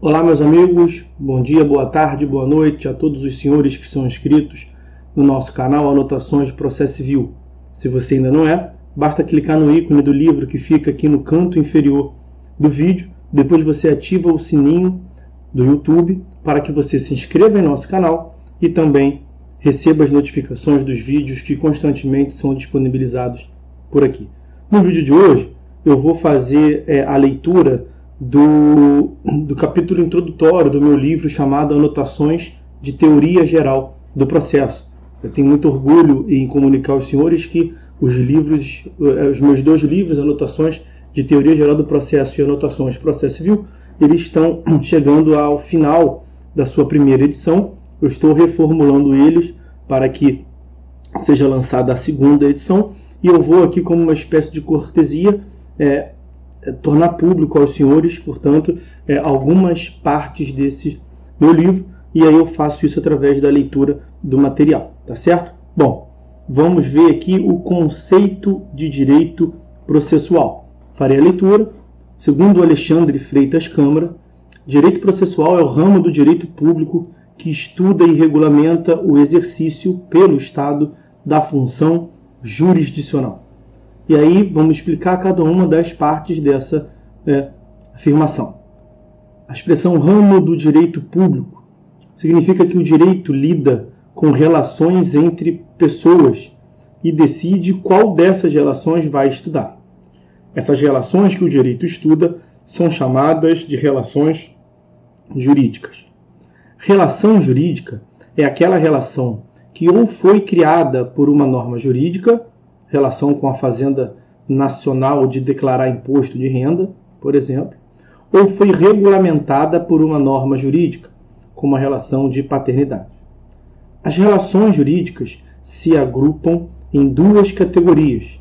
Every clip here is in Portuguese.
Olá, meus amigos, bom dia, boa tarde, boa noite a todos os senhores que são inscritos no nosso canal Anotações de Processo Civil. Se você ainda não é, basta clicar no ícone do livro que fica aqui no canto inferior do vídeo. Depois você ativa o sininho do YouTube para que você se inscreva em nosso canal e também receba as notificações dos vídeos que constantemente são disponibilizados por aqui. No vídeo de hoje, eu vou fazer a leitura do capítulo introdutório do meu livro chamado Anotações de Teoria Geral do Processo. Eu tenho muito orgulho em comunicar aos senhores que os meus dois livros, Anotações de Teoria Geral do Processo e Anotações de Processo Civil, eles estão chegando ao final da sua primeira edição. Eu estou reformulando eles para que seja lançada a segunda edição e eu vou aqui, como uma espécie de cortesia, tornar público aos senhores, portanto, algumas partes desse meu livro, e aí eu faço isso através da leitura do material, tá certo? Bom, vamos ver aqui o conceito de direito processual. Farei a leitura. Segundo Alexandre Freitas Câmara, direito processual é o ramo do direito público que estuda e regulamenta o exercício pelo Estado da função jurisdicional. E aí vamos explicar cada uma das partes dessa afirmação. A expressão ramo do direito público significa que o direito lida com relações entre pessoas e decide qual dessas relações vai estudar. Essas relações que o direito estuda são chamadas de relações jurídicas. Relação jurídica é aquela relação que ou foi criada por uma norma jurídica, relação com a Fazenda Nacional de declarar imposto de renda, por exemplo, ou foi regulamentada por uma norma jurídica, como a relação de paternidade. As relações jurídicas se agrupam em duas categorias,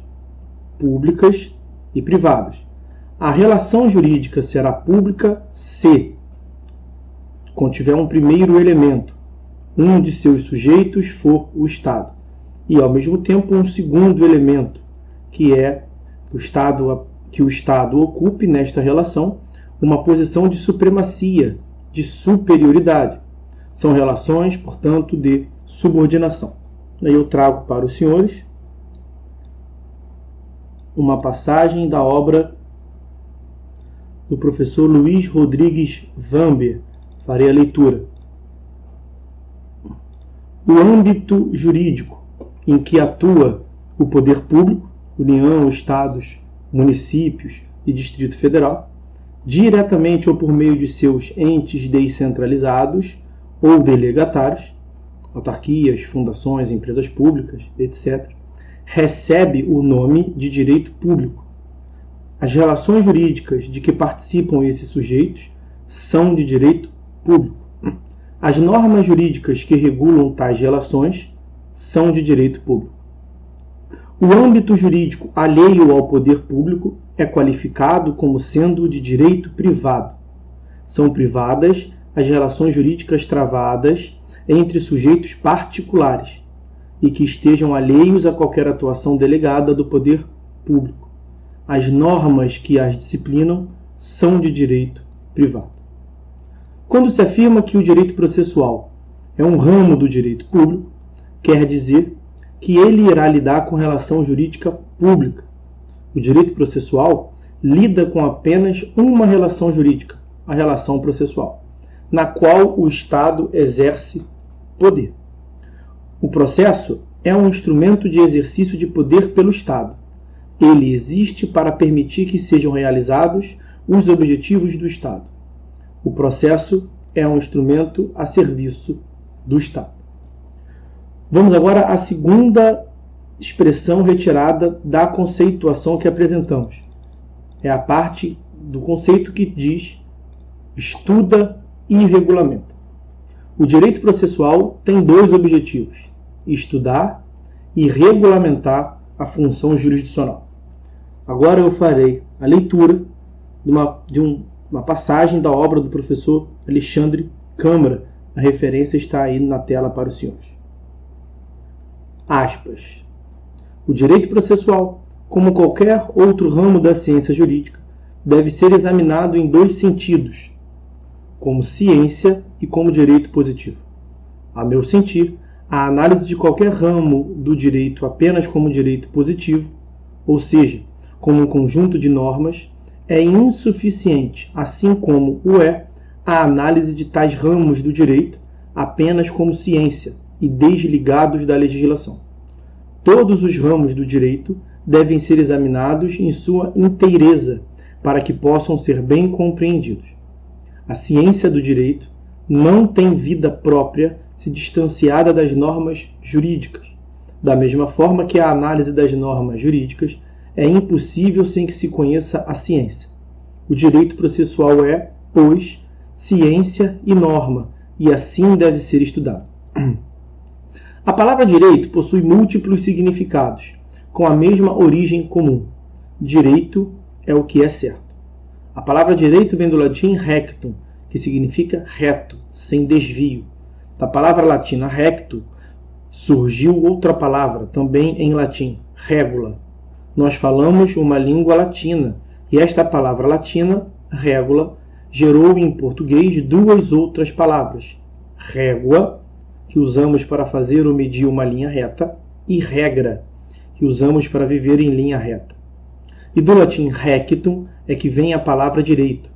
públicas e privadas. A relação jurídica será pública se contiver um primeiro elemento, um de seus sujeitos for o Estado, e, ao mesmo tempo, um segundo elemento, que é que o Estado ocupe nesta relação uma posição de supremacia, de superioridade. São relações, portanto, de subordinação. Aí eu trago para os senhores uma passagem da obra do professor Luiz Rodrigues Vamber. Farei a leitura. O âmbito jurídico em que atua o poder público, União, Estados, municípios e Distrito Federal, diretamente ou por meio de seus entes descentralizados ou delegatários, autarquias, fundações, empresas públicas, etc., recebe o nome de direito público. As relações jurídicas de que participam esses sujeitos são de direito público. As normas jurídicas que regulam tais relações são de direito público. O âmbito jurídico alheio ao poder público é qualificado como sendo de direito privado. São privadas as relações jurídicas travadas entre sujeitos particulares e que estejam alheios a qualquer atuação delegada do poder público. As normas que as disciplinam são de direito privado. Quando se afirma que o direito processual é um ramo do direito público, quer dizer que ele irá lidar com relação jurídica pública. O direito processual lida com apenas uma relação jurídica, a relação processual, na qual o Estado exerce poder. O processo é um instrumento de exercício de poder pelo Estado. Ele existe para permitir que sejam realizados os objetivos do Estado. O processo é um instrumento a serviço do Estado. Vamos agora à segunda expressão retirada da conceituação que apresentamos. É a parte do conceito que diz estuda e regulamenta. O direito processual tem dois objetivos: estudar e regulamentar a função jurisdicional. Agora eu farei a leitura de uma passagem da obra do professor Alexandre Câmara. A referência está aí na tela para os senhores. Aspas. O direito processual, como qualquer outro ramo da ciência jurídica, deve ser examinado em dois sentidos. como ciência e como direito positivo. A meu sentir, a análise de qualquer ramo do direito apenas como direito positivo, ou seja, como um conjunto de normas, é insuficiente, assim como o é a análise de tais ramos do direito apenas como ciência e desligados da legislação. Todos os ramos do direito devem ser examinados em sua inteireza para que possam ser bem compreendidos. A ciência do direito não tem vida própria se distanciada das normas jurídicas, da mesma forma que a análise das normas jurídicas é impossível sem que se conheça a ciência. O direito processual é, pois, ciência e norma, e assim deve ser estudado. A palavra direito possui múltiplos significados, com a mesma origem comum. Direito é o que é certo. A palavra direito vem do latim rectum, que significa reto, sem desvio. Da palavra latina recto surgiu outra palavra, também em latim, regula. Nós falamos uma língua latina, e esta palavra latina, regula, gerou em português duas outras palavras, régua, que usamos para fazer ou medir uma linha reta, e regra, que usamos para viver em linha reta. E do latim rectum é que vem a palavra direito.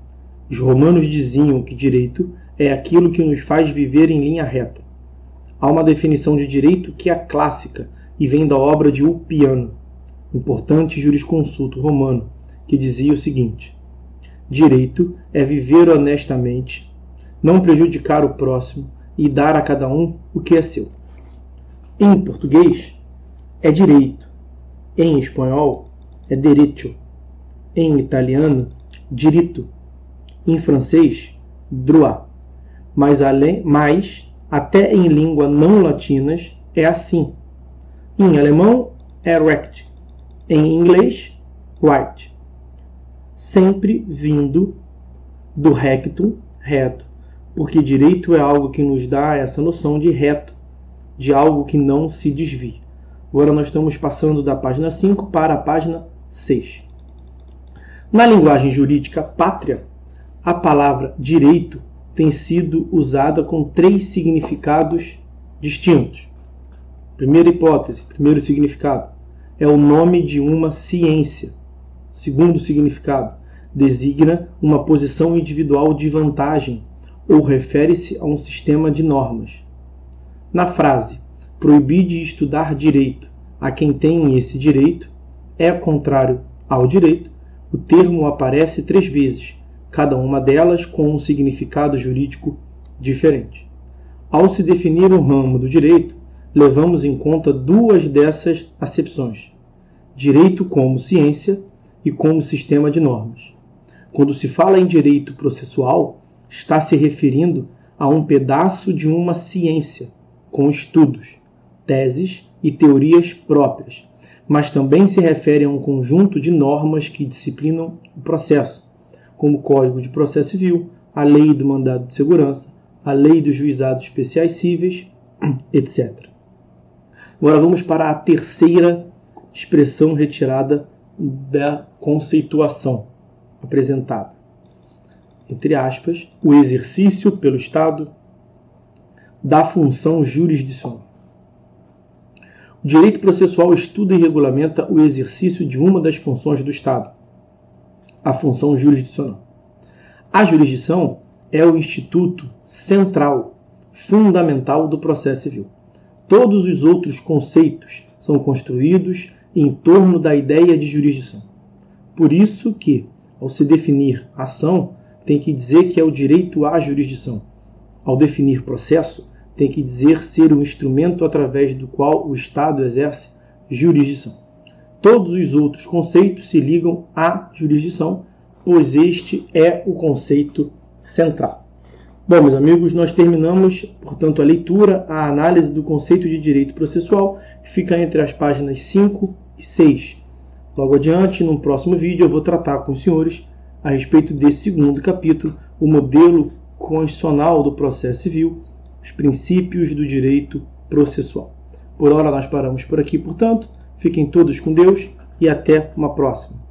Os romanos diziam que direito é aquilo que nos faz viver em linha reta. Há uma definição de direito que é clássica e vem da obra de Ulpiano, importante jurisconsulto romano, que dizia o seguinte: direito é viver honestamente, não prejudicar o próximo e dar a cada um o que é seu. Em português, é direito. Em espanhol, é derecho. Em italiano, diritto. Em francês, droit. Mas até em língua não latinas é assim. Em alemão, é recht. Em inglês, right. Sempre vindo do rectum, reto, porque direito é algo que nos dá essa noção de reto, de algo que não se desvia. Agora nós estamos passando da página 5 para a página 6. Na linguagem jurídica pátria, a palavra direito tem sido usada com 3 significados distintos. Primeira hipótese, primeiro significado, é o nome de uma ciência. Segundo significado, designa uma posição individual de vantagem ou refere-se a um sistema de normas. Na frase, proibir de estudar direito a quem tem esse direito, é contrário ao direito, o termo aparece 3 vezes, cada uma delas com um significado jurídico diferente. Ao se definir um ramo do direito, levamos em conta 2 dessas acepções: direito como ciência e como sistema de normas. Quando se fala em direito processual, está se referindo a um pedaço de uma ciência, com estudos, teses e teorias próprias, mas também se refere a um conjunto de normas que disciplinam o processo, como o Código de Processo Civil, a Lei do Mandado de Segurança, a Lei dos Juizados Especiais Cíveis, etc. Agora vamos para a terceira expressão retirada da conceituação apresentada. Entre aspas, o exercício pelo Estado da função jurisdicional. O direito processual estuda e regulamenta o exercício de uma das funções do Estado, a função jurisdicional. A jurisdição é o instituto central, fundamental do processo civil. Todos os outros conceitos são construídos em torno da ideia de jurisdição. Por isso que, ao se definir ação, tem que dizer que é o direito à jurisdição. Ao definir processo, tem que dizer ser o instrumento através do qual o Estado exerce jurisdição. Todos os outros conceitos se ligam à jurisdição, pois este é o conceito central. Bom, meus amigos, nós terminamos, portanto, a leitura, a análise do conceito de direito processual, que fica entre as páginas 5 e 6. Logo adiante, no próximo vídeo, eu vou tratar com os senhores a respeito desse segundo capítulo, o modelo constitucional do processo civil, os princípios do direito processual. Por hora, nós paramos por aqui, portanto, fiquem todos com Deus e até uma próxima.